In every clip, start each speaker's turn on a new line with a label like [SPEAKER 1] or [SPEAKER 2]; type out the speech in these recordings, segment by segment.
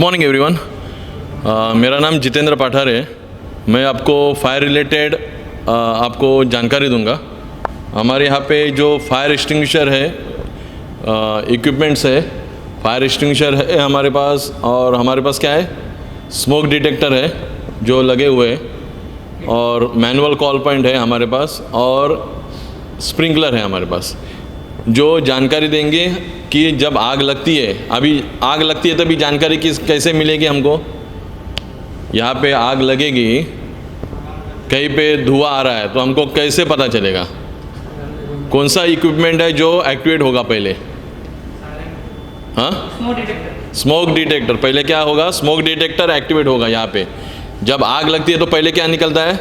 [SPEAKER 1] Morning everyone. मेरा नाम जितेंद्र पाठार है। मैं आपको फायर रिलेटेड आपको जानकारी दूंगा। हमारे यहाँ पे जो फायर एक्सटिंग्विशर है, इक्विपमेंट्स है, फायर एक्सटिंग्विशर है हमारे पास, और हमारे पास क्या है, स्मोक डिटेक्टर है जो लगे हुए हैं, और मैनुअल कॉल पॉइंट है हमारे पास, और स्प्रिंकलर है हमारे पास, जो जानकारी देंगे कि जब आग लगती है, अभी आग लगती है तभी जानकारी कैसे मिलेगी हमको। यहाँ पे आग लगेगी, कहीं पे धुआं आ रहा है तो हमको कैसे पता चलेगा कौन सा इक्विपमेंट है जो एक्टिवेट होगा पहले। हाँ, स्मोक डिटेक्टर पहले क्या होगा, स्मोक डिटेक्टर एक्टिवेट होगा। यहाँ पे जब आग लगती है तो पहले क्या निकलता है,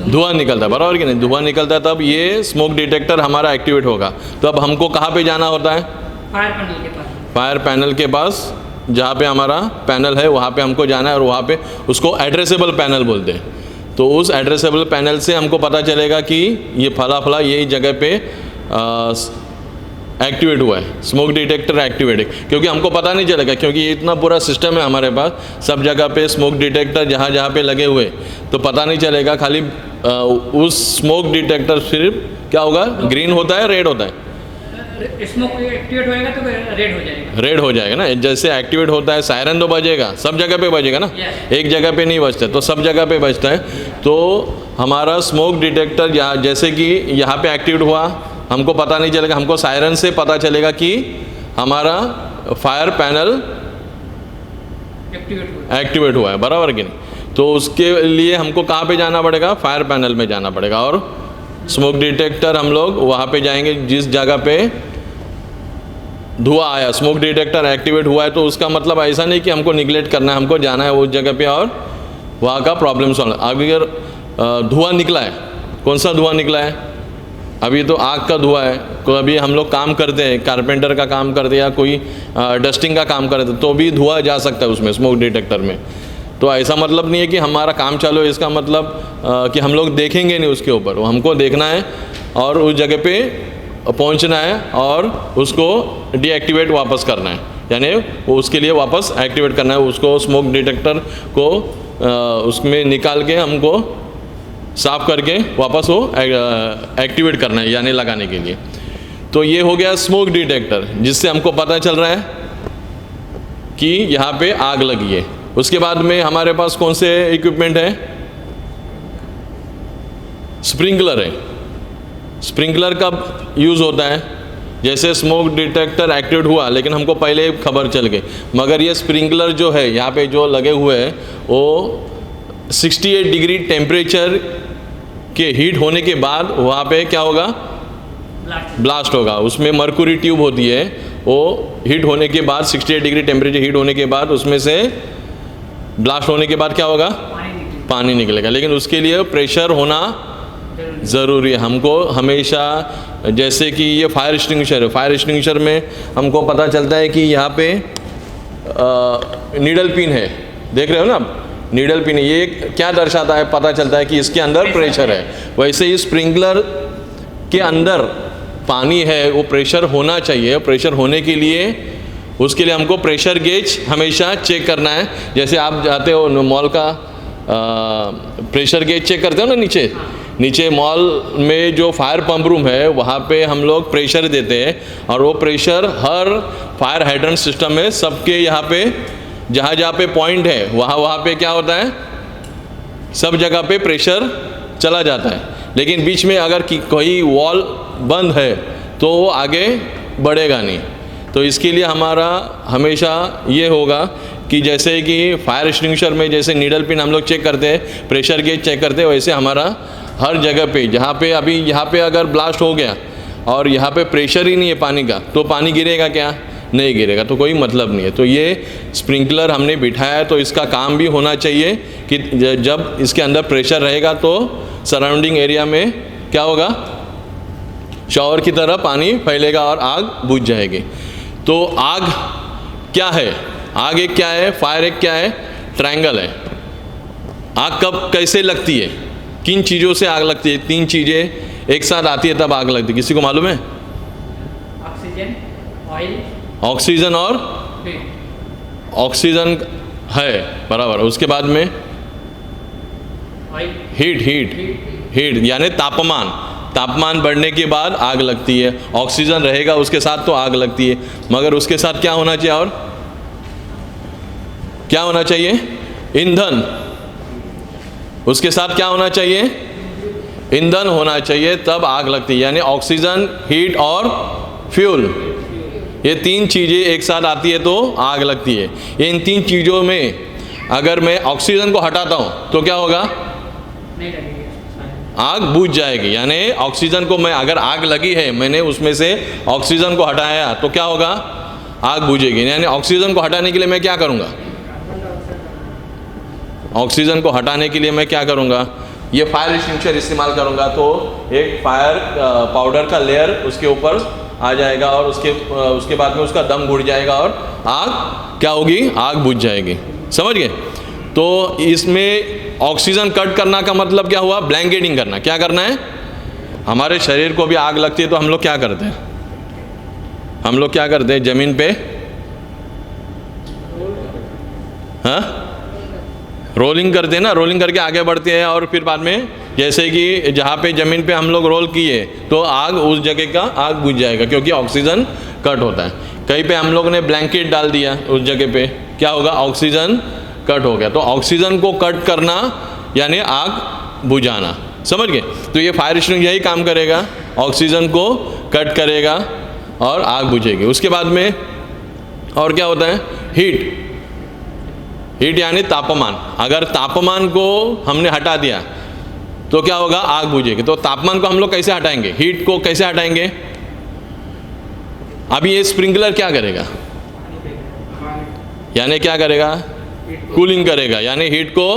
[SPEAKER 1] धुआं निकलता है, बराबर कि नहीं, धुआं निकलता है, तब ये स्मोक डिटेक्टर हमारा एक्टिवेट होगा। तो अब हमको कहाँ पे जाना होता है, फायर पैनल के पास, जहाँ पे हमारा पैनल है वहाँ पे हमको जाना है, और वहाँ पे उसको एड्रेसेबल पैनल बोलते हैं। तो उस एड्रेसेबल पैनल से हमको पता चलेगा कि ये फला फला यही जगह पे एक्टिवेट हुआ है, स्मोक डिटेक्टर एक्टिवेट है। क्योंकि हमको पता नहीं चलेगा, क्योंकि ये इतना पूरा सिस्टम है हमारे पास, सब जगह पे स्मोक डिटेक्टर जहाँ जहाँ पे लगे हुए, तो पता नहीं चलेगा। खाली उस स्मोक डिटेक्टर सिर्फ क्या होगा, ग्रीन होता है, रेड होता है।
[SPEAKER 2] स्मोक एक्टिवेट होएगा तो रेड हो जाएगा,
[SPEAKER 1] रेड हो जाएगा ना। जैसे एक्टिवेट होता है, सायरन तो बजेगा, सब जगह पे बजेगा ना, एक जगह पे नहीं बजता, तो सब जगह पे बजता है। तो हमारा स्मोक डिटेक्टर जैसे कि यहाँ पे एक्टिवेट हुआ, हमको पता नहीं चलेगा, हमको सायरन से पता चलेगा कि हमारा फायर पैनल एक्टिवेट हुआ है, बराबर कि नहीं। तो उसके लिए हमको कहाँ पे जाना पड़ेगा, फायर पैनल में जाना पड़ेगा, और स्मोक डिटेक्टर हम लोग वहाँ पे जाएंगे जिस जगह पे धुआं आया, स्मोक डिटेक्टर एक्टिवेट हुआ है। तो उसका मतलब ऐसा नहीं कि हमको निगलेक्ट करना है, हमको जाना है उस जगह पे और वहाँ का प्रॉब्लम सॉल्व। अगर धुआं निकला है, कौन सा धुआं निकला है, अभी तो आग का धुआं है, कभी हम लोग काम करते हैं, कारपेंटर का काम करते हैं या कोई डस्टिंग का काम करते हैं, तो भी धुआं जा सकता है उसमें, स्मोक डिटेक्टर में। तो ऐसा मतलब नहीं है कि हमारा काम चालू है, इसका मतलब कि हम लोग देखेंगे नहीं उसके ऊपर, वो हमको देखना है और उस जगह पे पहुंचना है और उसको डीएक्टिवेट वापस करना है, यानी उसके लिए वापस एक्टिवेट करना है उसको। स्मोक डिटेक्टर को उसमें निकाल के हमको साफ करके वापस वो एक्टिवेट करना है, यानी लगाने के लिए। तो ये हो गया स्मोक डिटेक्टर, जिससे हमको पता चल रहा है कि यहाँ पे आग लगी है। उसके बाद में हमारे पास कौन से इक्विपमेंट है, स्प्रिंकलर है। स्प्रिंकलर कब यूज़ होता है, जैसे स्मोक डिटेक्टर एक्टिवेट हुआ लेकिन हमको पहले खबर चल गई, मगर ये स्प्रिंकलर जो है यहाँ पे जो लगे हुए हैं वो 68 डिग्री टेम्परेचर के हीट होने के बाद वहाँ पे क्या होगा, ब्लास्ट होगा। उसमें मर्क्यूरी ट्यूब होती है, वो हीट होने के बाद 68 डिग्री टेम्परेचर हीट होने के बाद उसमें से ब्लास्ट होने के बाद क्या होगा, पानी निकलेगा। लेकिन उसके लिए प्रेशर होना ज़रूरी है। हमको हमेशा, जैसे कि ये फायर एक्सटिंग्विशर है, फायर एक्सटिंग्विशर में हमको पता चलता है कि यहाँ पे नीडल पिन है, देख रहे हो ना आप, नीडल पिन है। ये क्या दर्शाता है, पता चलता है कि इसके अंदर प्रेशर है। वैसे ही स्प्रिंकलर के अंदर पानी है, वो प्रेशर होना चाहिए। प्रेशर होने के लिए उसके लिए हमको प्रेशर गेज हमेशा चेक करना है। जैसे आप जाते हो मॉल का प्रेशर गेज चेक करते हो ना, नीचे मॉल में जो फायर पंप रूम है वहाँ पे हम लोग प्रेशर देते हैं, और वो प्रेशर हर फायर हाइड्रेंट सिस्टम में सबके यहाँ पे जहाँ पे पॉइंट है वहाँ पे क्या होता है, सब जगह पे प्रेशर चला जाता है। लेकिन बीच में अगर कोई वॉल बंद है तो वो आगे बढ़ेगा नहीं। तो इसके लिए हमारा हमेशा ये होगा कि जैसे कि फायर एक्सटिंग्विशर में जैसे नीडल पिन हम लोग चेक करते हैं, प्रेशर गेज चेक करते हैं, वैसे हमारा हर जगह पे जहाँ पे अभी यहाँ पे अगर ब्लास्ट हो गया और यहाँ पे प्रेशर ही नहीं है पानी का, तो पानी गिरेगा क्या, नहीं गिरेगा, तो कोई मतलब नहीं है। तो ये स्प्रिंकलर हमने बिठाया है, तो इसका काम भी होना चाहिए कि जब इसके अंदर प्रेशर रहेगा तो सराउंडिंग एरिया में क्या होगा, शॉवर की तरह पानी फैलेगा और आग बुझ जाएगी। तो आग क्या है, आग एक क्या है, फायर एक क्या है, ट्रायंगल है। आग कब कैसे लगती है, किन चीज़ों से आग लगती है, 3 चीज़ें एक साथ आती है तब आग लगती है। किसी को मालूम है?
[SPEAKER 2] ऑक्सीजन, ऑयल,
[SPEAKER 1] ऑक्सीजन और ऑक्सीजन है बराबर, उसके बाद में
[SPEAKER 2] ऑयल
[SPEAKER 1] हीट हीट हीट यानी तापमान, तापमान बढ़ने के बाद आग लगती है। ऑक्सीजन रहेगा उसके साथ तो आग लगती है, मगर उसके साथ क्या होना चाहिए, और क्या होना चाहिए, ईंधन। उसके साथ क्या होना चाहिए, ईंधन होना चाहिए, तब आग लगती है। यानी ऑक्सीजन, हीट और फ्यूल, ये तीन चीज़ें एक साथ आती है तो आग लगती है। इन तीन चीज़ों में अगर मैं ऑक्सीजन को हटाता हूँ तो क्या होगा,
[SPEAKER 2] नहीं लगेगी,
[SPEAKER 1] आग बुझ जाएगी। यानी ऑक्सीजन को मैं, अगर आग लगी है मैंने उसमें से ऑक्सीजन को हटाया तो क्या होगा, आग बुझेगी। यानी ऑक्सीजन को हटाने के लिए मैं क्या करूँगा, ऑक्सीजन को हटाने के लिए मैं क्या करूँगा, ये फायर एक्सटिंग्विशर इस्तेमाल करूँगा। तो एक फायर पाउडर का लेयर उसके ऊपर आ जाएगा और उसके बाद में उसका दम घुट जाएगा और आग क्या होगी, आग बुझ जाएगी। समझ गए। तो इसमें ऑक्सीजन कट करना का मतलब क्या हुआ, ब्लैंकेटिंग करना। क्या करना है, हमारे शरीर को भी आग लगती है तो हम लोग क्या करते हैं, हम लोग क्या करते हैं, ज़मीन पे हाँ रोलिंग करते हैं ना, रोलिंग करके आगे बढ़ते हैं और फिर बाद में जैसे कि जहाँ पे ज़मीन पे हम लोग रोल किए तो आग उस जगह का आग बुझ जाएगा, क्योंकि ऑक्सीजन कट होता है। कहीं पे हम लोग ने ब्लैंकेट डाल दिया उस जगह पे, क्या होगा, ऑक्सीजन कट हो गया। तो ऑक्सीजन को कट करना यानी आग बुझाना। समझ गए। तो ये फायर एक्सटिंग्विशर यही काम करेगा, ऑक्सीजन को कट करेगा और आग बुझेगी। उसके बाद में और क्या होता है, हीट। हीट यानी तापमान। अगर तापमान को हमने हटा दिया तो क्या होगा, आग बुझेगी। तो तापमान को हम लोग कैसे हटाएंगे, हीट को कैसे हटाएंगे। अभी ये स्प्रिंकलर क्या करेगा, यानी क्या करेगा, कूलिंग करेगा, यानी हीट को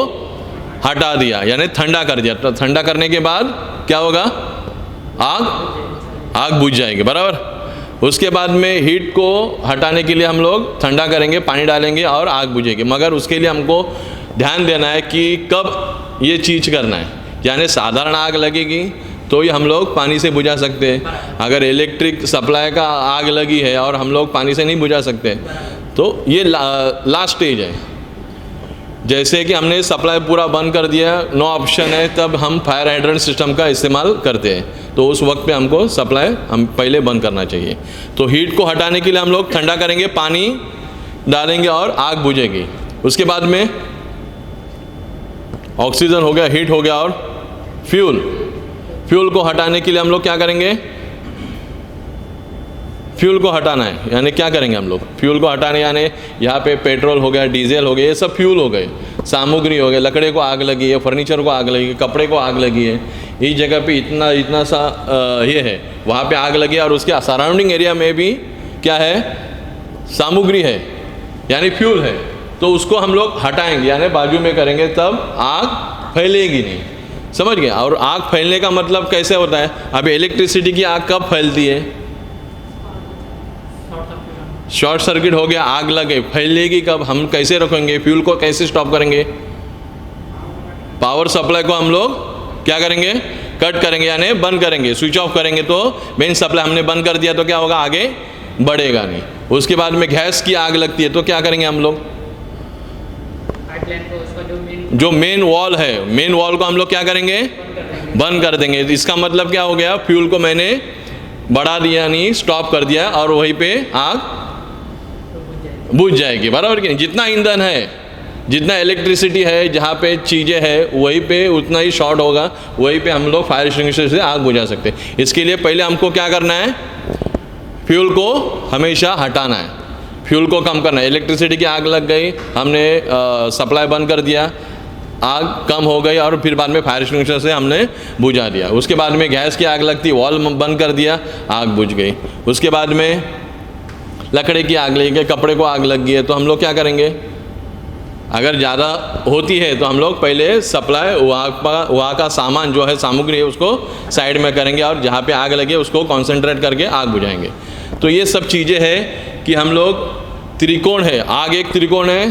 [SPEAKER 1] हटा दिया, यानी ठंडा कर दिया। तो ठंडा करने के बाद क्या होगा, आग बुझ जाएगी, बराबर। उसके बाद में हीट को हटाने के लिए हम लोग ठंडा करेंगे, पानी डालेंगे और आग बुझेगी। मगर उसके लिए हमको ध्यान देना है कि कब ये चीज़ करना है। यानी साधारण आग लगेगी तो ये हम लोग पानी से बुझा सकते हैं। अगर इलेक्ट्रिक सप्लाई का आग लगी है और हम लोग पानी से नहीं बुझा सकते, तो ये लास्ट स्टेज है। जैसे कि हमने सप्लाई पूरा बंद कर दिया, नो ऑप्शन है, तब हम फायर हाइड्रेंट सिस्टम का इस्तेमाल करते हैं। तो उस वक्त पे हमको सप्लाई हम पहले बंद करना चाहिए। तो हीट को हटाने के लिए हम लोग ठंडा करेंगे, पानी डालेंगे और आग बुझेगी। उसके बाद में ऑक्सीजन हो गया, हीट हो गया, और फ्यूल को हटाने के लिए हम लोग क्या करेंगे, फ्यूल को हटाना है। यानी क्या करेंगे हम लोग, फ्यूल को हटाने, यानी यहाँ पे पेट्रोल हो गया, डीजल हो गया, ये सब फ्यूल हो गए, सामग्री हो गए। लकड़े को आग लगी है, फर्नीचर को आग लगी है, कपड़े को आग लगी है, इस जगह पे इतना सा ये है, वहाँ पे आग लगी है और उसके सराउंडिंग एरिया में भी क्या है, सामग्री है, यानी फ्यूल है। तो उसको हम लोग हटाएंगे, यानी बाजू में करेंगे, तब आग फैलेगी नहीं। समझ गए। और आग फैलने का मतलब कैसे होता है, अब इलेक्ट्रिसिटी की आग कब फैलती है, शॉर्ट सर्किट हो गया, आग लगे, फैलेगी कब, हम कैसे रोकेंगे, फ्यूल को कैसे स्टॉप करेंगे, पावर सप्लाई को हम लोग क्या करेंगे, कट करेंगे, यानी बंद करेंगे, स्विच ऑफ करेंगे। तो मेन सप्लाई हमने बंद कर दिया तो क्या होगा, आगे बढ़ेगा नहीं। उसके बाद में गैस की आग लगती है तो क्या करेंगे हम लोग, जो मेन वॉल है, मेन वॉल को हम लोग क्या करेंगे, बंद कर देंगे। इसका मतलब क्या हो गया, फ्यूल को मैंने बढ़ा दिया, नहीं स्टॉप कर दिया, और वहीं पे आग बुझ जाएगी, बराबर कि नहीं। जितना ईंधन है, जितना इलेक्ट्रिसिटी है, जहाँ पे चीज़ें हैं, वहीं पे उतना ही शॉर्ट होगा, वहीं पे हम लोग फायर एक्सटिंग्विशर से आग बुझा सकते हैं। इसके लिए पहले हमको क्या करना है, फ्यूल को हमेशा हटाना है, फ्यूल को कम करना है। इलेक्ट्रिसिटी की आग लग गई, हमने सप्लाई बंद कर दिया, आग कम हो गई, और फिर बाद में फायर एक्सटिंग्विशर से हमने बुझा दिया। उसके बाद में गैस की आग लगती, वॉल बंद कर दिया, आग बुझ गई। उसके बाद में लकड़े की आग लगी, कपड़े को आग लग गई है, तो हम लोग क्या करेंगे, अगर ज़्यादा होती है तो हम लोग पहले सप्लाई वहाँ का सामान जो है, सामग्री है, उसको साइड में करेंगे, और जहाँ पे आग लगे उसको कॉन्सेंट्रेट करके आग बुझाएंगे। तो ये सब चीज़ें हैं कि हम लोग, त्रिकोण है, आग एक त्रिकोण है,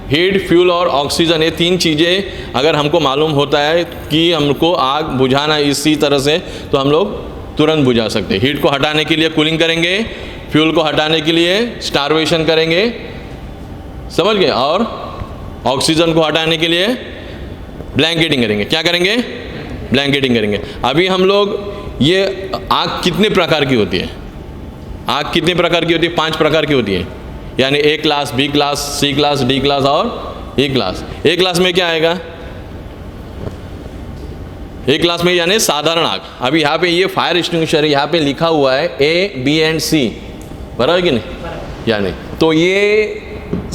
[SPEAKER 1] हीट, फ्यूल और ऑक्सीजन, ये तीन चीज़ें अगर हमको मालूम होता है कि हमको आग बुझाना इसी तरह से, तो हम लोग तुरंत बुझा सकते हैं। हीट को हटाने के लिए कूलिंग करेंगे, फ्यूल को हटाने के लिए स्टारवेशन करेंगे, समझ गए। और ऑक्सीजन को हटाने के लिए ब्लैंकेटिंग करेंगे। क्या करेंगे? ब्लैंकेटिंग करेंगे। अभी हम लोग ये आग कितने प्रकार की होती है? आग कितने प्रकार की होती है? 5 प्रकार की होती है, यानी ए क्लास, बी क्लास, सी क्लास, डी क्लास और ई क्लास। ए क्लास में क्या आएगा? ए क्लास में यानी साधारण आग। अभी यहाँ पे ये फायर एक्सटिंग्विशर यहाँ पे लिखा हुआ है ए, बी एंड सी, बराबर कि नहीं? यानी तो ये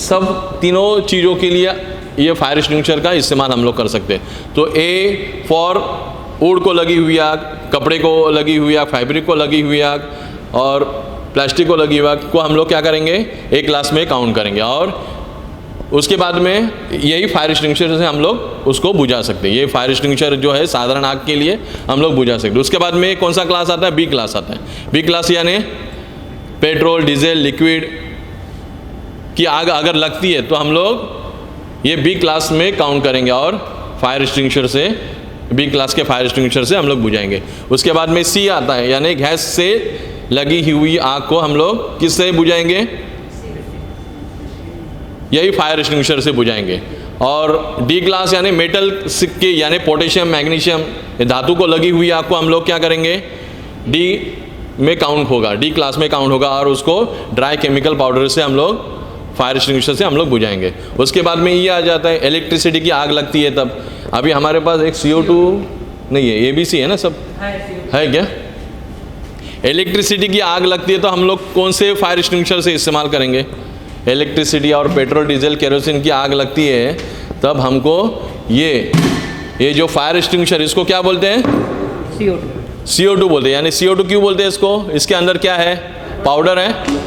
[SPEAKER 1] सब तीनों चीज़ों के लिए ये फायर एक्सटिंग्विशर का इस्तेमाल हम लोग कर सकते हैं। तो ए फॉर वुड को लगी हुई आग, कपड़े को लगी हुई आग, फैब्रिक को लगी हुई आग और प्लास्टिक को लगी हुई आग को हम लोग क्या करेंगे? ए क्लास में काउंट करेंगे। और उसके बाद में यही फायर एक्सटिंग्विशर से हम लोग उसको बुझा सकते हैं। ये फायर एक्सटिंग्विशर जो है साधारण आग के लिए हम लोग बुझा सकते हैं। उसके बाद में कौन सा क्लास आता है? बी क्लास आता है। बी क्लास यानी पेट्रोल, डीजल, लिक्विड की आग अगर लगती है तो हम लोग ये बी क्लास में काउंट करेंगे और फायर एक्सटिंग्विशर से, बी क्लास के फायर एक्सटिंग्विशर से हम लोग बुझाएंगे। उसके बाद में सी आता है, यानी गैस से लगी हुई आग को हम लोग किससे बुझाएंगे? यही फायर एक्सटिंग्विशर से बुझाएंगे। और डी क्लास यानी मेटल के, यानी पोटेशियम, मैग्नीशियम, धातु को लगी हुई आग को हम लोग क्या करेंगे? डी में काउंट होगा, डी क्लास में काउंट होगा और उसको ड्राई केमिकल पाउडर से हम लोग, फायर एक्सटिंग्विशर से हम लोग बुझाएंगे। उसके बाद में ये आ जाता है इलेक्ट्रिसिटी की आग लगती है तब। अभी हमारे पास एक CO2 नहीं है, ABC है ना, सब है क्या? इलेक्ट्रिसिटी की आग लगती है तो हम लोग कौन से फायर एक्सटिंग्विशर से इस्तेमाल करेंगे? इलेक्ट्रिसिटी और पेट्रोल, डीजल, केरोसिन की आग लगती है तब हमको ये जो फायर एक्सटिंग्विशर, इसको क्या बोलते हैं? CO2 बोलते हैं। यानी CO2 क्यों बोलते हैं इसको? इसके अंदर क्या है? पाउडर है,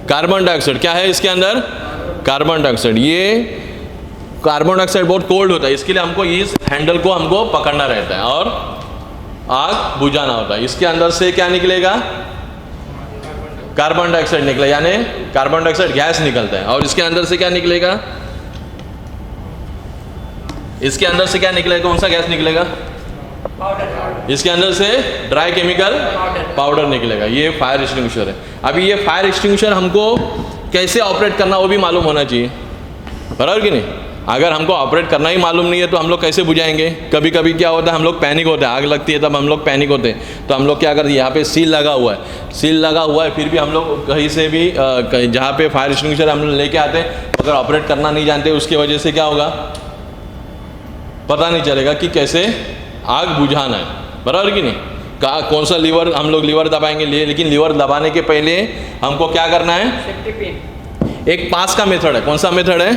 [SPEAKER 1] कार्बन डाइऑक्साइड। क्या है इसके अंदर? Carbon dioxide. ये कार्बन डाइऑक्साइड बहुत कोल्ड होता है, इसके लिए हमको इस हैंडल को हमको पकड़ना रहता है और आग बुझाना होता है। इसके अंदर से क्या निकलेगा? कार्बन डाइऑक्साइड निकला, यानी कार्बन डाइऑक्साइड गैस निकलता है। और इसके अंदर से क्या निकलेगा? इसके अंदर से क्या निकलेगा? कौन सा गैस निकलेगा? इसके अंदर से ड्राई केमिकल पाउडर निकलेगा। ये फायर एक्सटिंग्विशर है। अभी ये फायर एक्सटिंग्विशर हमको कैसे ऑपरेट करना वो भी मालूम होना चाहिए, बराबर कि नहीं? अगर हमको ऑपरेट करना ही मालूम नहीं है तो हम लोग कैसे बुझाएंगे? कभी कभी क्या होता है, हम लोग पैनिक होते हैं, आग लगती है तब हम लोग पैनिक होते हैं। तो हम लोग क्या करते हैं? यहाँ पे सील लगा हुआ है, सील लगा हुआ है, फिर भी हम लोग कहीं से भी जहाँ पे फायर एक्सटिंग्विशर हम लोग लेके आते हैं, अगर ऑपरेट करना नहीं जानते उसकी वजह से क्या होगा? पता नहीं चलेगा कि कैसे आग बुझाना है, बराबर कि नहीं? कौन सा लीवर हम लोग लीवर दबाएंगे, लेकिन लीवर दबाने के पहले हमको क्या करना है?
[SPEAKER 2] Safety pin.
[SPEAKER 1] एक पास का मेथड है। कौन सा मेथड है?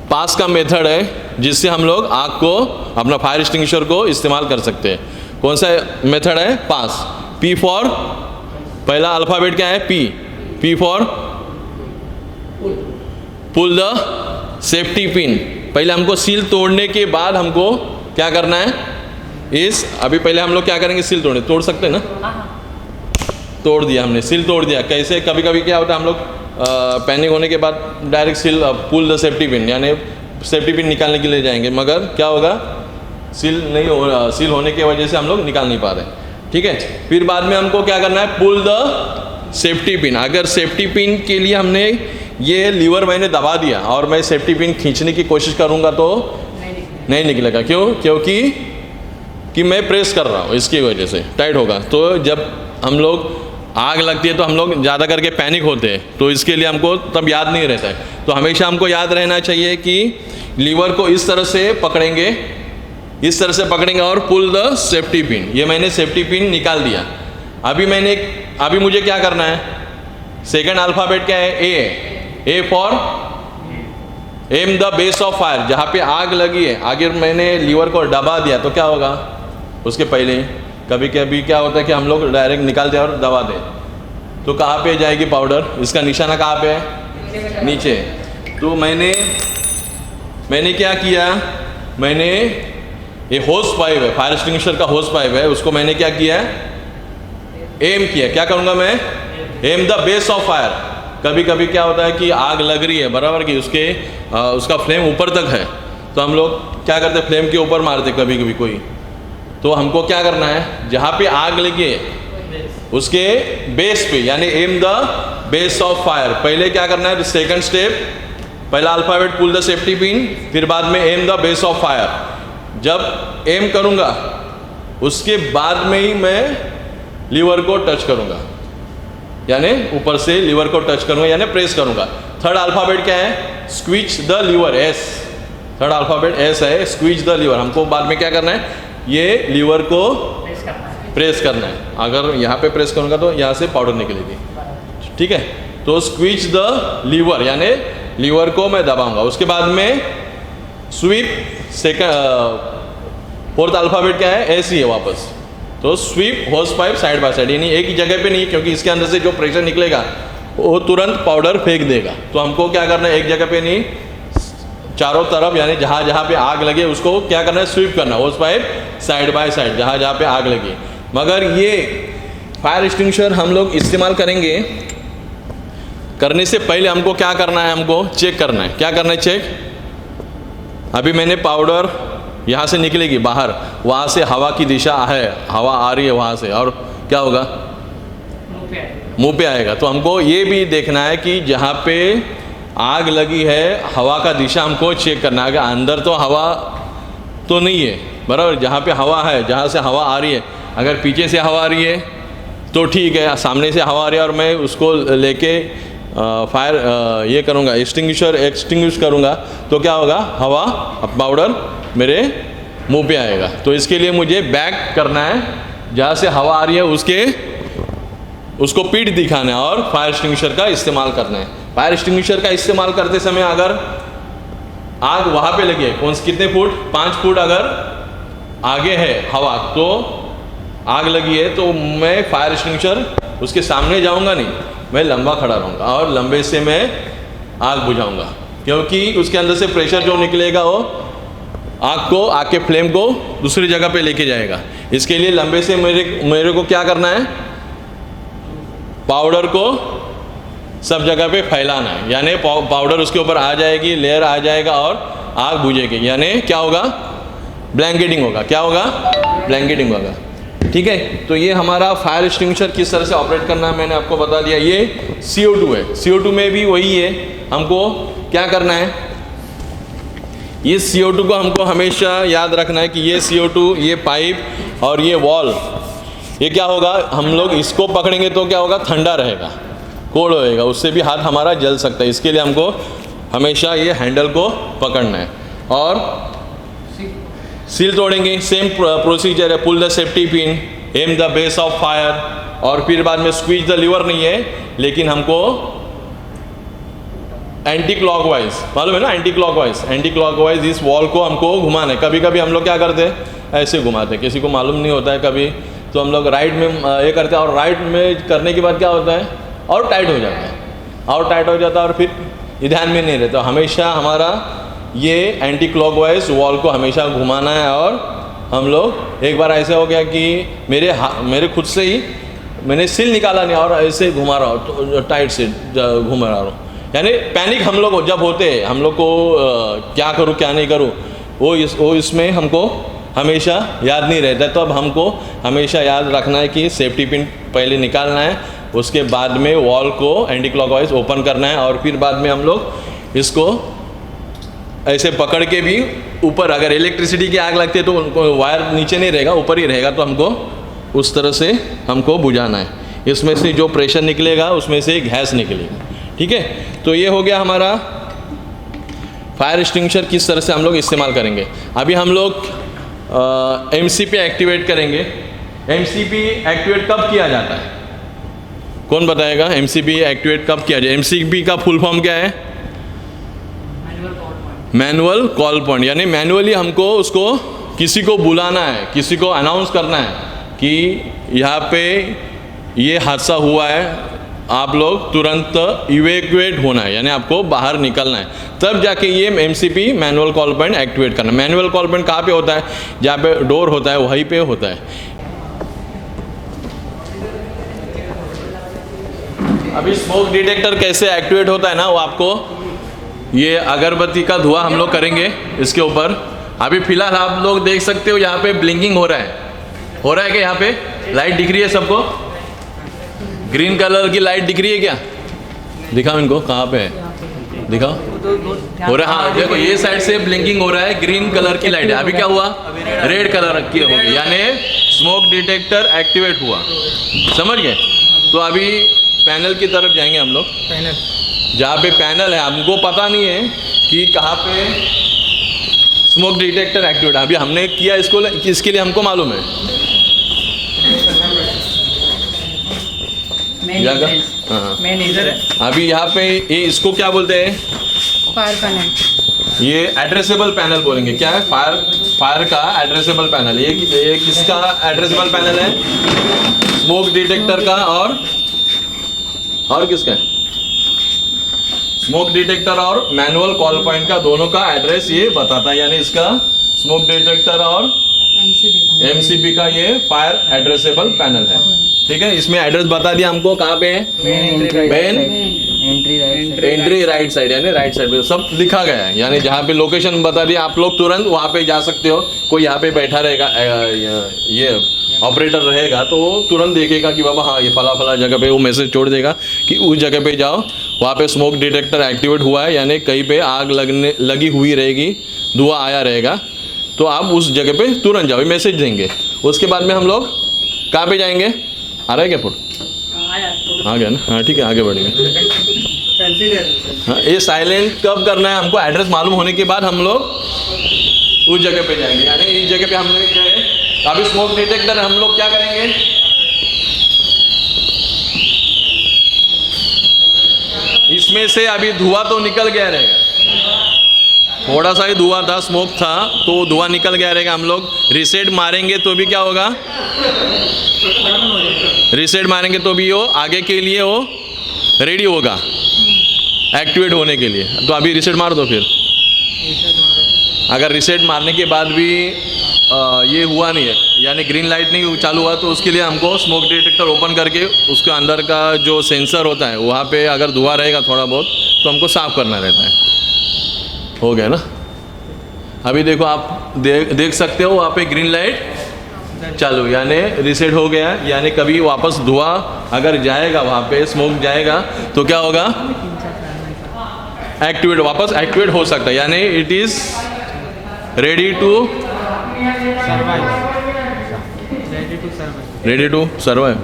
[SPEAKER 1] पास का मेथड है, जिससे हम लोग आग को, अपना फायर एक्सटिंग्विशर को इस्तेमाल कर सकते हैं। कौन सा मेथड है? पास। P फॉर, पहला अल्फ़ाबेट क्या है? P for pull the safety pin. पहले हमको सील तोड़ने के बाद हमको क्या करना है? अभी पहले हम लोग क्या करेंगे? सील तोड़ सकते हैं ना? तोड़ दिया हमने, सील तोड़ दिया। कैसे? कभी कभी क्या होता है, हम लोग पैनिक होने के बाद direct seal, pull the safety pin, यानी सेफ्टी पिन निकालने के लिए जाएंगे, मगर क्या होगा? सील नहीं हो, सील होने की वजह से हम लोग निकाल नहीं पा रहे। ठीक है, फिर बाद में हमको क्या करना है? Pull the safety pin. अगर सेफ्टी पिन के लिए हमने ये लीवर मैंने दबा दिया और मैं सेफ्टी पिन खींचने की कोशिश करूँगा तो नहीं निकलेगा। क्यों? क्योंकि मैं प्रेस कर रहा हूँ, इसकी वजह से टाइट होगा। तो जब हम लोग आग लगती है तो हम लोग ज़्यादा करके पैनिक होते हैं, तो इसके लिए हमको तब याद नहीं रहता है। तो हमेशा हमको याद रहना चाहिए कि लीवर को इस तरह से पकड़ेंगे, इस तरह से पकड़ेंगे और पुल द सेफ्टी पिन। ये मैंने सेफ्टी पिन निकाल दिया। अभी मुझे क्या करना है? सेकेंड अल्फ़ाबेट क्या है? A for M the base of fire. जहाँ पे आग लगी है, आगे मैंने लीवर को दबा दिया तो क्या होगा? उसके पहले ही कभी कभी क्या होता है कि हम लोग डायरेक्ट निकाल दें और दबा दें, तो कहाँ पे जाएगी पाउडर? इसका निशाना कहाँ पे है? नीचे। तो मैंने क्या किया? मैंने ये होस पाइप है, फायर एक्सटिंग्विशर का होस पाइप है, उसको मैंने क्या किया? एम किया। क्या करूँगा मैं? M the base of fire. कभी कभी क्या होता है कि आग लग रही है, बराबर कि उसका फ्लेम ऊपर तक है, तो हम लोग क्या करते हैं? फ्लेम के ऊपर मारते कभी कभी कोई। तो हमको क्या करना है? जहाँ पे आग लगी है उसके बेस पे, यानी aim the base of fire. पहले क्या करना है, सेकंड स्टेप, पहला alphabet pull the safety pin, फिर बाद में aim the base of fire. जब एम करूँगा उसके बाद में ही मैं लीवर को टच करूँगा, यानी ऊपर से लीवर को टच करूँगा यानी प्रेस करूँगा। थर्ड अल्फाबेट क्या है, squeeze the lever, S. Third alphabet S है, स्क्वीच द लीवर। हमको बाद में क्या करना है, ये लीवर को प्रेस करना है। अगर यहाँ पे प्रेस करूँगा तो यहाँ से पाउडर निकलेगी, ठीक है। तो स्क्वीच द लीवर यानी लीवर को मैं दबाऊंगा। उसके बाद में स्वीप, फोर्थ अल्फाबेट क्या है, एस ही है वापस। तो स्वीप होस पाइप साइड बाय साइड, यानी एक ही जगह पे नहीं, क्योंकि इसके अंदर से जो प्रेशर निकलेगा वो तुरंत पाउडर फेंक देगा। तो हमको क्या करना है, एक जगह पे नहीं, चारों तरफ, यानी जहाँ जहाँ पे आग लगे उसको क्या करना है, स्वीप करना, होस पाइप साइड बाय साइड, जहाँ जहाँ पे आग लगी। मगर ये फायर एक्सटिंग्विशर हम लोग इस्तेमाल करेंगे, करने से पहले हमको क्या करना है, हमको चेक करना है। क्या करना है, चेक। अभी मैंने पाउडर यहाँ से निकलेगी बाहर, वहाँ से हवा की दिशा है, हवा आ रही है वहाँ से, और क्या होगा, मुंह पे आएगा। तो हमको ये भी देखना है कि जहाँ पे आग लगी है हवा का दिशा हमको चेक करना है। अंदर तो हवा तो नहीं है, बराबर। जहाँ पे हवा है, जहाँ से हवा आ रही है, अगर पीछे से हवा आ रही है तो ठीक है, सामने से हवा आ रही है और मैं उसको लेके फायर ये करूँगा, एक्सटिंग्विश करूँगा, तो क्या होगा, हवा पाउडर मेरे मुंह पे आएगा। तो इसके लिए मुझे बैक करना है, जहाँ से हवा आ रही है उसको पीठ दिखाना है और फायर एक्सटिंग्विशर का इस्तेमाल करना है। फायर एक्सटिंग्विशर का इस्तेमाल करते समय अगर आग वहाँ पे लगी है, कितने फुट, 5 फुट अगर आगे है हवा, तो आग लगी है, तो मैं फायर एक्सटिंग्विशर उसके सामने जाऊँगा नहीं, मैं लंबा खड़ा रहूँगा और लंबे से मैं आग बुझाऊँगा, क्योंकि उसके अंदर से प्रेशर जो निकलेगा वो आग के फ्लेम को दूसरी जगह पे लेके जाएगा। इसके लिए लंबे से मेरे को क्या करना है, पाउडर को सब जगह पे फैलाना है, यानी पाउडर उसके ऊपर आ जाएगी, लेयर आ जाएगा और आग बुझेगी, यानी क्या होगा, ब्लैंकेटिंग होगा। क्या होगा, ब्लैंकेटिंग होगा, ठीक है। तो ये हमारा फायर एक्सटिंग्विशर किस तरह से ऑपरेट करना है मैंने आपको बता दिया। ये CO2 है, CO2 में भी वही है, हमको क्या करना है, ये CO2 को हमको हमेशा याद रखना है कि ये CO2, ये पाइप और ये वॉल, ये क्या होगा, हम लोग इसको पकड़ेंगे तो क्या होगा, ठंडा रहेगा, कोल्ड होएगा, उससे भी हाथ हमारा जल सकता है। इसके लिए हमको हमेशा ये हैंडल को पकड़ना है। और सील तोड़ेंगे, सेम प्रोसीजर है, pull the safety pin, aim the base of fire, और फिर बाद में स्क्वीज द लीवर नहीं है, लेकिन हमको एंटी क्लॉकवाइज, मालूम है ना, एंटी क्लॉकवाइज इस वॉल को हमको घुमाना है। कभी कभी हम लोग क्या करते हैं, ऐसे घुमाते हैं, किसी को मालूम नहीं होता है कभी, तो हम लोग राइट में ये करते हैं, और राइट में करने के बाद क्या होता है, और टाइट हो जाता है, और फिर ये ध्यान में नहीं रहता। हमेशा हमारा ये एंटी क्लॉकवाइज वॉल को हमेशा घुमाना है। और हम लोग एक बार ऐसे हो गया कि मेरे खुद से ही मैंने सील निकाला नहीं और ऐसे घुमा रहा हूँ, तो टाइट से घुमा रहा हूँ, यानी पैनिक हम लोग जब होते हैं, हम लोग को क्या करूँ क्या नहीं करूँ, वो इसमें हमको हमेशा याद नहीं रहता। तो अब हमको हमेशा याद रखना है कि सेफ्टी पिन पहले निकालना है, उसके बाद में वॉल को एंटी क्लॉकवाइज ओपन करना है, और फिर बाद में हम लोग इसको ऐसे पकड़ के भी ऊपर, अगर इलेक्ट्रिसिटी की आग लगती है तो वायर नीचे नहीं रहेगा, ऊपर ही रहेगा, तो हमको उस तरह से हमको बुझाना है। इसमें से जो प्रेशर निकलेगा उसमें से गैस निकलेगा, ठीक है। तो ये हो गया हमारा फायर एक्सटिंग्विशर, किस तरह से हम लोग इस्तेमाल करेंगे। अभी हम लोग MCP एक्टिवेट करेंगे। MCP एक्टिवेट कब किया जाता है, कौन बताएगा, MCP एक्टिवेट कब किया जाए। MCP का फुल फॉर्म क्या है, मैनुअल कॉल पॉइंट, यानी मैनुअली हमको उसको किसी को बुलाना है, किसी को अनाउंस करना है कि यहाँ पे ये हादसा हुआ है, आप लोग तुरंत इवैक्यूएट होना है, यानी आपको बाहर निकलना है, तब जाके ये MCP manual call point activate करना है। मैनुअल कॉल पॉइंट कहाँ पे होता है, जहाँ पे डोर होता है वहीं पे होता है। अभी स्मोक डिटेक्टर कैसे एक्टिवेट होता है ना, वो आपको ये अगरबत्ती का धुआं हम लोग करेंगे इसके ऊपर। अभी फिलहाल आप लोग देख सकते हो यहाँ पे ब्लिंकिंग हो रहा है कि यहाँ पे लाइट दिख रही है सबको, ग्रीन कलर की लाइट दिख रही है क्या? दिखाओ इनको, कहाँ पे है दिखाओ। हो रहा है, हाँ देखो ये साइड से ब्लिंकिंग हो रहा है, ग्रीन कलर की लाइट है। अभी क्या हुआ? रेड कलर की होगी, यानी स्मोक डिटेक्टर एक्टिवेट हुआ। समझ गए? तो अभी पैनल की तरफ जाएंगे हम लोग। जहाँ पे पैनल है हमको पता नहीं है कि कहाँ पे स्मोक डिटेक्टर एक्टिवेट है। अभी हमने किया इसको, इसके लिए हमको मालूम है हाँ।
[SPEAKER 2] मेन इधर है।
[SPEAKER 1] अभी यहाँ पे ये इसको क्या बोलते हैं?
[SPEAKER 3] Fire panel.
[SPEAKER 1] ये एड्रेसेबल पैनल बोलेंगे। क्या है? फायर का एड्रेसेबल पैनल। ये किसका एड्रेसेबल पैनल है? स्मोक डिटेक्टर का और किसका है? स्मोक डिटेक्टर और मैनुअल कॉल पॉइंट का, दोनों का एड्रेस ये बताता है। यानी इसका स्मोक डिटेक्टर और एमसीबी का ये फायर एड्रेसेबल पैनल है। ठीक है, इसमें एड्रेस बता दिया हमको कहाँ पे है। मेन एंट्री राइट साइड, यानी राइट साइड पे सब लिखा गया है। यानी जहाँ पे लोकेशन बता दिया, आप लोग तुरंत वहाँ पे जा सकते हो। कोई यहाँ पे बैठा रहेगा, ये ऑपरेटर रहेगा तो वो तुरंत देखेगा कि बाबा हाँ ये फला जगह पे, वो मैसेज छोड़ देगा कि उस जगह पे जाओ, वहाँ पे स्मोक डिटेक्टर एक्टिवेट हुआ है, यानी कहीं पे आग लगी हुई रहेगी, धुआं आया रहेगा, तो आप उस जगह पे तुरंत जाओ, मैसेज देंगे। उसके बाद में हम लोग कहाँ पे जाएंगे? आ रहा है क्या फुट? आ गया ना? हाँ ठीक है, आगे बढ़ेंगे। हाँ, ये साइलेंट कब करना है हमको? एड्रेस मालूम होने के बाद हम लोग उस जगह पे जाएंगे। यानी इस जगह पे हम लोग गए, अभी स्मोक डिटेक्टर हम लोग क्या करेंगे? इसमें से अभी धुआं तो निकल गया रहेगा, थोड़ा सा ही धुआं था, स्मोक था, तो धुआं निकल गया रहेगा। हम लोग रीसेट मारेंगे तो भी क्या होगा? रीसेट मारेंगे तो भी वो आगे के लिए वो रेडी होगा एक्टिवेट होने के लिए। तो अभी रीसेट मार दो। फिर अगर रीसेट मारने के बाद भी ये हुआ नहीं है, यानी ग्रीन लाइट नहीं चालू हुआ, तो उसके लिए हमको स्मोक डिटेक्टर ओपन करके उसके अंदर का जो सेंसर होता है वहाँ पे अगर धुआं रहेगा थोड़ा बहुत तो हमको साफ़ करना रहता है। हो गया ना? अभी देखो आप देख सकते हो वहाँ पे ग्रीन लाइट चालू, यानी रीसेट हो गया। यानी कभी वापस धुआं अगर जाएगा, वहाँ पे स्मोक जाएगा तो क्या होगा? एक्टिवेट, वापस एक्टिवेट हो सकता है, यानी it is ready to survive.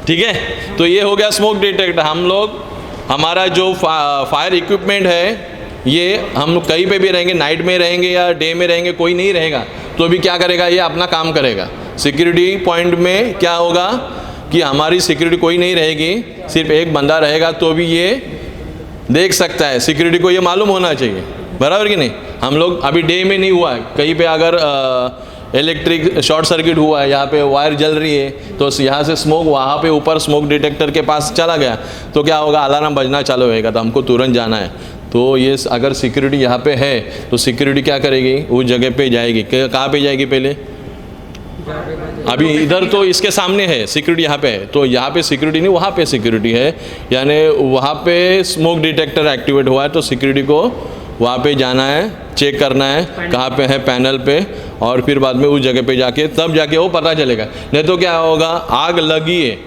[SPEAKER 1] ठीक है, तो ये हो गया स्मोक डिटेक्टर। हम लोग, हमारा जो फायर इक्विपमेंट है, ये हम कहीं पे भी रहेंगे, नाइट में रहेंगे या डे में रहेंगे, कोई नहीं रहेगा तो भी क्या करेगा? ये अपना काम करेगा। सिक्योरिटी पॉइंट में क्या होगा कि हमारी सिक्योरिटी कोई नहीं रहेगी, सिर्फ एक बंदा रहेगा, तो भी ये देख सकता है। सिक्योरिटी को ये मालूम होना चाहिए, बराबर कि नहीं? हम लोग अभी डे में नहीं हुआ है, कहीं पे अगर इलेक्ट्रिक शॉर्ट सर्किट हुआ है, यहाँ पे वायर जल रही है, तो यहाँ से स्मोक वहाँ पे ऊपर स्मोक डिटेक्टर के पास चला गया तो क्या होगा? अलार्म बजना चालू होएगा, तो हमको तुरंत जाना है। तो ये अगर सिक्योरिटी यहाँ पे है तो सिक्योरिटी क्या करेगी? उस जगह पे जाएगी। कहाँ पे जाएगी? पहले अभी इधर तो इसके सामने है सिक्योरिटी, यहाँ पे है, तो यहाँ पे सिक्योरिटी नहीं, वहाँ पे सिक्योरिटी है। यानी वहाँ पे स्मोक डिटेक्टर एक्टिवेट हुआ है तो सिक्योरिटी को वहाँ पे जाना है, चेक करना है कहाँ पे है पैनल पे, और फिर बाद में उस जगह पे जाके तब जाके वो पता चलेगा। नहीं तो क्या होगा? आग लगी है,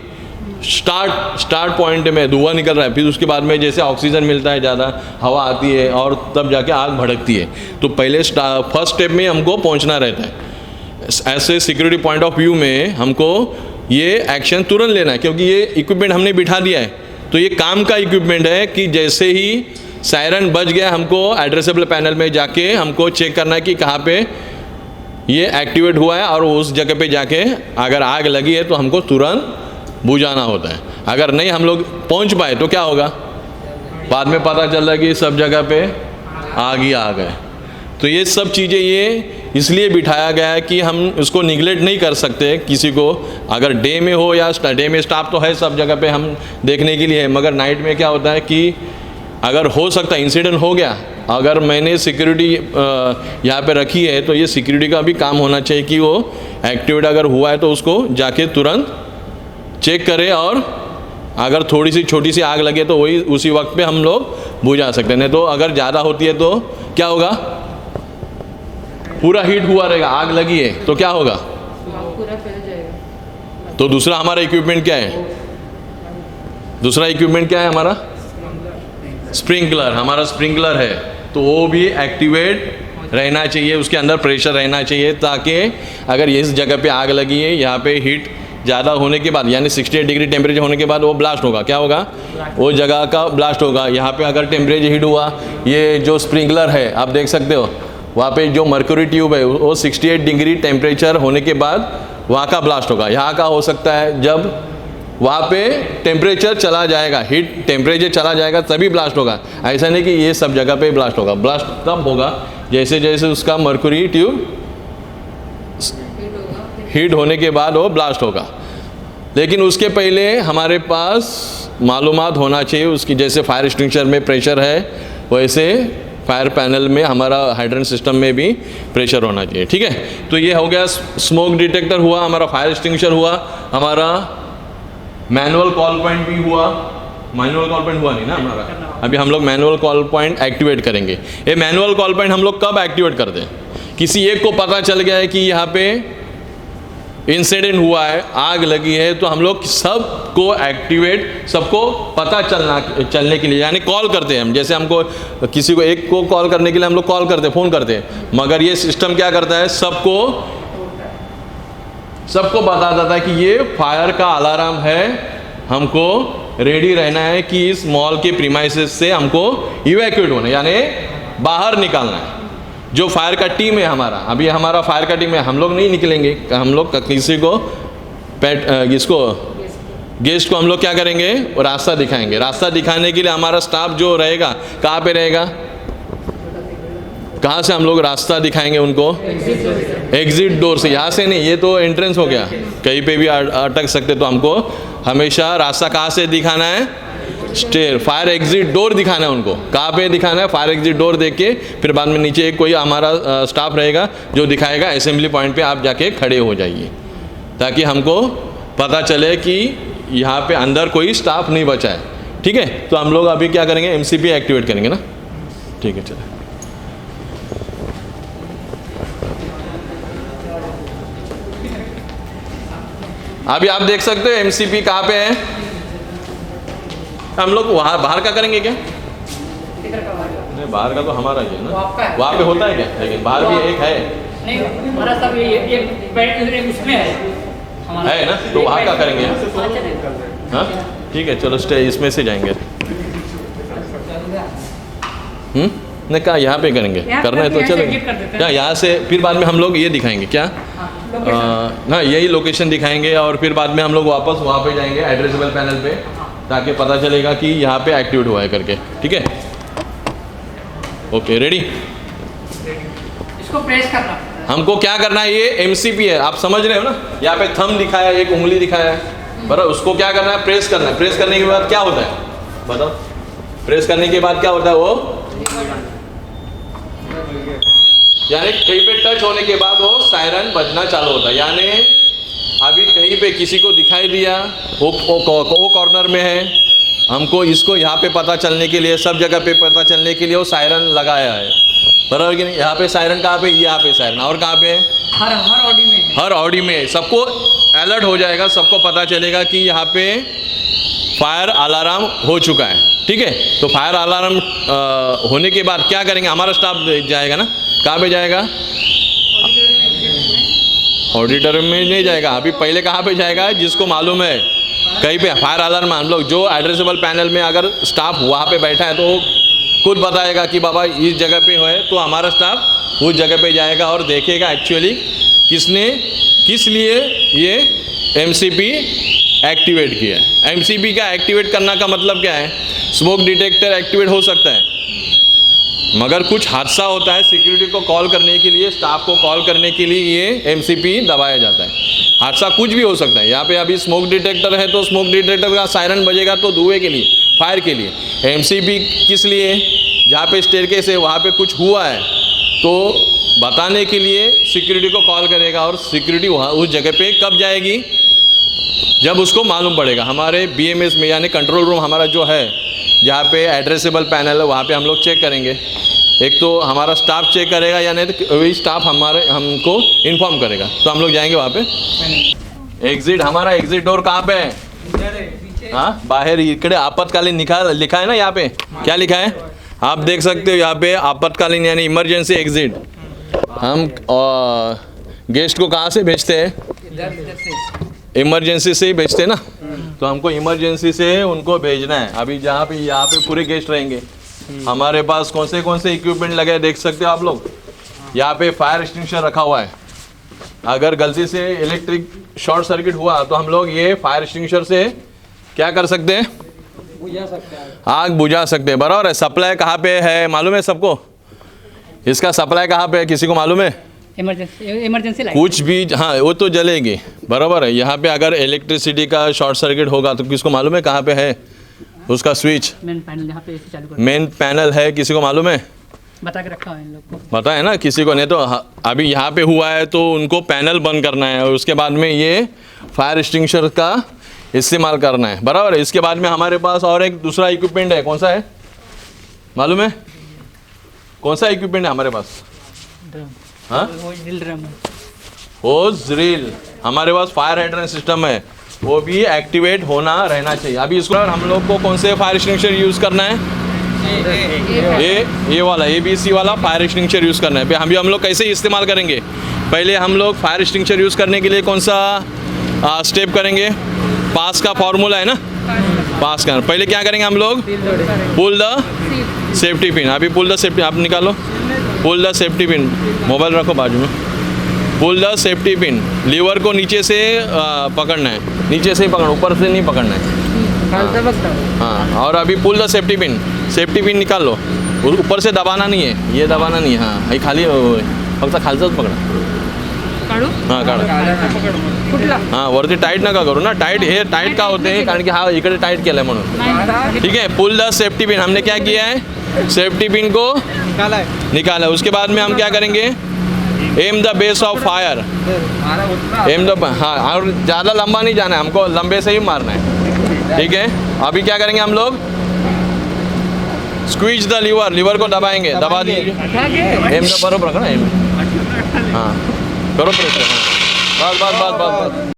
[SPEAKER 1] स्टार्ट पॉइंट में धुआं निकल रहा है, फिर उसके बाद में जैसे ऑक्सीजन मिलता है, ज़्यादा हवा आती है और तब जाके आग भड़कती है। तो पहले फर्स्ट स्टेप में हमको पहुंचना रहता है। ऐसे सिक्योरिटी पॉइंट ऑफ व्यू में हमको ये एक्शन तुरंत लेना है, क्योंकि ये इक्विपमेंट हमने बिठा दिया है, तो ये काम का इक्विपमेंट है कि जैसे ही सायरन बज गया हमको एड्रेसेबल पैनल में जाके हमको चेक करना है कि कहाँ पे ये एक्टिवेट हुआ है, और उस जगह पे जाके अगर आग लगी है तो हमको तुरंत बुझाना होता है। अगर नहीं हम लोग पहुंच पाए तो क्या होगा? बाद में पता चल रहा है कि सब जगह पे आग ही आग है। तो ये सब चीज़ें ये इसलिए बिठाया गया है कि हम इसको निगलेक्ट नहीं कर सकते किसी को। अगर डे में हो या डे में स्टाफ तो है सब जगह पे हम देखने के लिए है, मगर नाइट में क्या होता है कि अगर हो सकता है इंसिडेंट हो गया, अगर मैंने सिक्योरिटी यहाँ पे रखी है तो ये सिक्योरिटी का भी काम होना चाहिए कि वो एक्टिवेट अगर हुआ है तो उसको जाके तुरंत चेक करें, और अगर थोड़ी सी छोटी सी आग लगे तो वही उसी वक्त पे हम लोग बुझा सकते हैं। नहीं तो अगर ज़्यादा होती है तो क्या होगा? पूरा हीट हुआ रहेगा, आग लगी है तो क्या होगा? तो दूसरा हमारा इक्विपमेंट क्या है? दूसरा इक्विपमेंट क्या है हमारा? स्प्रिंकलर। हमारा स्प्रिंकलर है तो वो भी एक्टिवेट रहना चाहिए, उसके अंदर प्रेशर रहना चाहिए, ताकि अगर इस जगह पे आग लगी है, यहाँ पे हीट ज़्यादा होने के बाद यानी 68 डिग्री टेम्परेचर होने के बाद वो ब्लास्ट होगा। क्या होगा? वो जगह का ब्लास्ट होगा। यहाँ पे अगर टेम्परेचर हीट हुआ, ये जो स्प्रिंकलर है आप देख सकते हो, वहाँ पे जो मर्क्यूरी ट्यूब है वो 68 डिग्री टेम्परेचर होने के बाद वहाँ का ब्लास्ट होगा। यहाँ का हो सकता है जब वहाँ पे टेम्परेचर चला जाएगा, हीट टेम्परेचर चला जाएगा तभी ब्लास्ट होगा। ऐसा नहीं कि ये सब जगह पे ब्लास्ट होगा। ब्लास्ट तब होगा जैसे जैसे उसका मर्क्यूरी ट्यूब हीट होने के बाद वो ब्लास्ट होगा। लेकिन उसके पहले हमारे पास मालूमात होना चाहिए उसकी, जैसे फायर एक्सटिंग्विशर में प्रेशर है वैसे फायर पैनल में हमारा हाइड्रेंट सिस्टम में भी प्रेशर होना चाहिए। ठीक है, तो ये हो गया स्मोक डिटेक्टर हुआ, हमारा फायर एक्सटिंग्विशर हुआ, हमारा मैनुअल कॉल पॉइंट भी हुआ। मैनुअल कॉल पॉइंट हुआ नहीं ना हमारा, अभी हम लोग मैनुअल कॉल पॉइंट एक्टिवेट करेंगे। ये मैनुअल कॉल पॉइंट हम लोग कब एक्टिवेट करते हैं? किसी एक को पता चल गया है कि यहाँ पे इंसिडेंट हुआ है, आग लगी है, तो हम लोग सबको एक्टिवेट, सबको पता चलने के लिए यानी कॉल करते हैं हम। जैसे हमको किसी को एक को कॉल करने के लिए हम लोग कॉल करते हैं, फ़ोन करते हैं, मगर ये सिस्टम क्या करता है? सबको बता देता है कि ये फायर का अलार्म है, हमको रेडी रहना है कि इस मॉल के प्रीमाइसेस से हमको इवैक्यूएट होना है यानी बाहर निकालना है। जो फायर का टीम है हमारा, अभी हमारा फायर का टीम है, हम लोग नहीं निकलेंगे, हम लोग किसी को इसको गेस्ट को हम लोग क्या करेंगे? रास्ता दिखाएंगे। रास्ता दिखाने के लिए हमारा स्टाफ जो रहेगा कहाँ पे रहेगा? कहाँ से हम लोग रास्ता दिखाएंगे उनको? एग्जिट डोर से। यहाँ से नहीं, ये तो एंट्रेंस हो गया, कहीं पे भी अटक सकते, तो हमको हमेशा रास्ता कहाँ से दिखाना है? स्टेयर, फायर एग्जिट डोर दिखाना है उनको। कहाँ पे दिखाना है? फायर एग्जिट डोर देख के फिर बाद में नीचे एक कोई हमारा स्टाफ रहेगा जो दिखाएगा असेंबली पॉइंट पे आप जाके खड़े हो जाइए, ताकि हमको पता चले कि यहाँ पे अंदर कोई स्टाफ नहीं बचा है। ठीक है, तो हम लोग अभी क्या करेंगे? MCP एक्टिवेट करेंगे ना। ठीक है, चलो। अभी आप देख सकते हो MCP कहाँ पे है? हम लोग वहाँ बाहर का करेंगे क्या? नहीं, बाहर का तो हमारा ही है ना, वहाँ पे होता है क्या? लेकिन बाहर भी एक है
[SPEAKER 2] नहीं, हमारा सब ये उसमें है
[SPEAKER 1] ना, तो वहाँ का करेंगे। हाँ ठीक है, चलो स्टे इसमें से जाएंगे। नहीं कहा यहाँ पे करेंगे, करना है तो चलेंगे। यहाँ से फिर बाद में हम लोग ये दिखाएंगे क्या? हाँ यही लोकेशन दिखाएंगे और फिर बाद में हम लोग वापस वहाँ पे जाएंगे एड्रेसेबल पैनल पे, ताकि पता चलेगा कि यहाँ पे एक्टिवेट हुआ है करके। ठीक है, ओके, रेडी?
[SPEAKER 2] इसको प्रेस करना,
[SPEAKER 1] हमको क्या करना है? ये MCP है, आप समझ रहे हो ना? यहाँ पे थंब दिखाया है, एक उंगली दिखाया है, बराबर। उसको क्या करना है? प्रेस करना है। प्रेस करने के बाद क्या होता है बताओ? प्रेस करने के बाद क्या होता है? वो यानी कहीं पे टच होने के बाद वो सायरन बजना चालू होता है। यानी अभी कहीं पे किसी को दिखाई दिया, वो कॉर्नर में है, हमको इसको यहाँ पे पता चलने के लिए, सब जगह पे पता चलने के लिए वो सायरन लगाया है, बराबर कि नहीं? यहाँ पे सायरन कहाँ पे? यहाँ पे सायरन। और कहाँ पे?
[SPEAKER 2] हर ऑडी में,
[SPEAKER 1] हर ऑडी में। सबको अलर्ट हो जाएगा, सबको पता चलेगा कि यहाँ पे फायर अलार्म हो चुका है। ठीक है, तो फायर अलार्म होने के बाद क्या करेंगे? हमारा स्टाफ जाएगा ना, कहाँ पे जाएगा? ऑडिटर में नहीं जाएगा, अभी पहले कहाँ पे जाएगा? जिसको मालूम है कहीं पे फायर अलार्म, हम लोग जो एड्रेसेबल पैनल में अगर स्टाफ वहाँ पे बैठा है तो खुद बताएगा कि बाबा इस जगह पे है, तो हमारा स्टाफ उस जगह पे जाएगा और देखेगा एक्चुअली किसने किस लिए ये MCP एक्टिवेट किया है। MCP का एक्टिवेट करना का मतलब क्या है? स्मोक डिटेक्टर एक्टिवेट हो सकता है, मगर कुछ हादसा होता है, सिक्योरिटी को कॉल करने के लिए, स्टाफ को कॉल करने के लिए ये MCP दबाया जाता है। हादसा कुछ भी हो सकता है। यहाँ पे अभी स्मोक डिटेक्टर है तो स्मोक डिटेक्टर का सायरन बजेगा तो धुएं के लिए, फायर के लिए। MCP किस लिए? जहाँ पे स्टेयरकेस है वहाँ पे कुछ हुआ है तो बताने के लिए सिक्योरिटी को कॉल करेगा, और सिक्योरिटी वहाँ उस जगह पे कब जाएगी? जब उसको मालूम पड़ेगा। हमारे BMS में यानी कंट्रोल रूम हमारा जो है, जहाँ पे एड्रेसेबल पैनल है, वहाँ पे हम लोग चेक करेंगे। एक तो हमारा स्टाफ चेक करेगा या नहीं तो वही स्टाफ हमको इन्फॉर्म करेगा, तो हम लोग जाएंगे वहाँ पे। एग्जिट हमारा एग्जिट डोर कहाँ पे है? हाँ बाहर इकडे आपातकालीन लिखा है ना यहाँ पे, क्या लिखा है आप देख सकते हो यहाँ पे, आपातकालीन यानी इमरजेंसी एग्जिट। हम गेस्ट को कहाँ से भेजते हैं? इमरजेंसी से ही भेजते हैं ना, तो हमको इमरजेंसी से उनको भेजना है। अभी जहाँ पे यहाँ पे पूरे गेस्ट रहेंगे, हमारे पास कौन से इक्विपमेंट लगे हैं देख सकते हो आप लोग। यहाँ पे फायर एक्सटिंग्विशर रखा हुआ है, अगर गलती से इलेक्ट्रिक शॉर्ट सर्किट हुआ तो हम लोग ये फायर एक्सटिंग्विशर से क्या कर सकते हैं? आग बुझा सकते हैं, बराबर है। सप्लाई कहाँ पे है मालूम है सबको? इसका सप्लाई कहाँ पे है किसी को मालूम है?
[SPEAKER 2] इमरजेंसी लाइट
[SPEAKER 1] कुछ भी, हाँ वो तो जलेगी, बराबर है। यहाँ पे अगर इलेक्ट्रिसिटी का शॉर्ट सर्किट होगा तो किसको मालूम है कहाँ पे है उसका स्विच?
[SPEAKER 2] मेन पैनल यहाँ पे एसी चालू कर
[SPEAKER 1] मेन पैनल है, किसी को मालूम है?
[SPEAKER 2] बता के रखा है इन लोग को।
[SPEAKER 1] पता है ना किसी को, नहीं तो अभी यहाँ पे हुआ है तो उनको पैनल बंद करना है और उसके बाद में ये फायर एक्सटिंग्विशर का इस्तेमाल करना है, बराबर है। इसके बाद में हमारे पास और एक दूसरा इक्विपमेंट है, कौन सा है मालूम है? कौन सा इक्विपमेंट है हमारे पास?
[SPEAKER 2] ड्रम,
[SPEAKER 1] हाँ
[SPEAKER 2] वो ड्रिल ड्रम है।
[SPEAKER 1] होज ड्रिल, हमारे पास फायर हाइड्रेंट सिस्टम है, वो भी एक्टिवेट होना रहना चाहिए। अभी इसको हम लोग को कौन से फायर एक्सटिंग्विशर यूज़ करना है? ये वाला ABC वाला फायर एक्सटिंग्विशर यूज़ करना है। अभी हम लोग कैसे इस्तेमाल करेंगे? पहले हम लोग फायर एक्सटिंग्विशर यूज़ करने के लिए कौन सा स्टेप करेंगे? पास का फॉर्मूला है ना, पास का। पहले क्या करेंगे हम लोग? Pull the safety pin. अभी पुल द सेफ्टी, आप निकालो, pull the safety pin, mobile रखो बाजू में। Pull the safety pin, lever को नीचे से पकड़ना है, नीचे से ही पकड़ना, ऊपर से नहीं पकड़ना है। हाँ, और अभी पुल द सेफ्टी पिन निकाल लो, ऊपर से दबाना नहीं है, ये दबाना नहीं है। हाँ ये खाली फक्त खालचाच पकडा, हां काढा, हां वरती टाईट नका करू ना, टाईट हे टाईट का होते हैं कारण की हा इकडे टाईट केलाय म्हणून। ठीक है, पुल द सेफ्टी पिन, हमने क्या किया है? सेफ्टी पिन को निकाला। उसके बाद में हम क्या करेंगे? M the base of fire, am the, हाँ, और ज़्यादा लंबा नहीं जाना है हमको, लंबे से ही मारना है। ठीक है, अभी क्या करेंगे हम लोग? स्क्वीज द लीवर को दबाएंगे, दबा दीजिए। एम द बरोबर रखना, एम, हाँ करो प्रेशर, हाँ बस बस बस बस बस।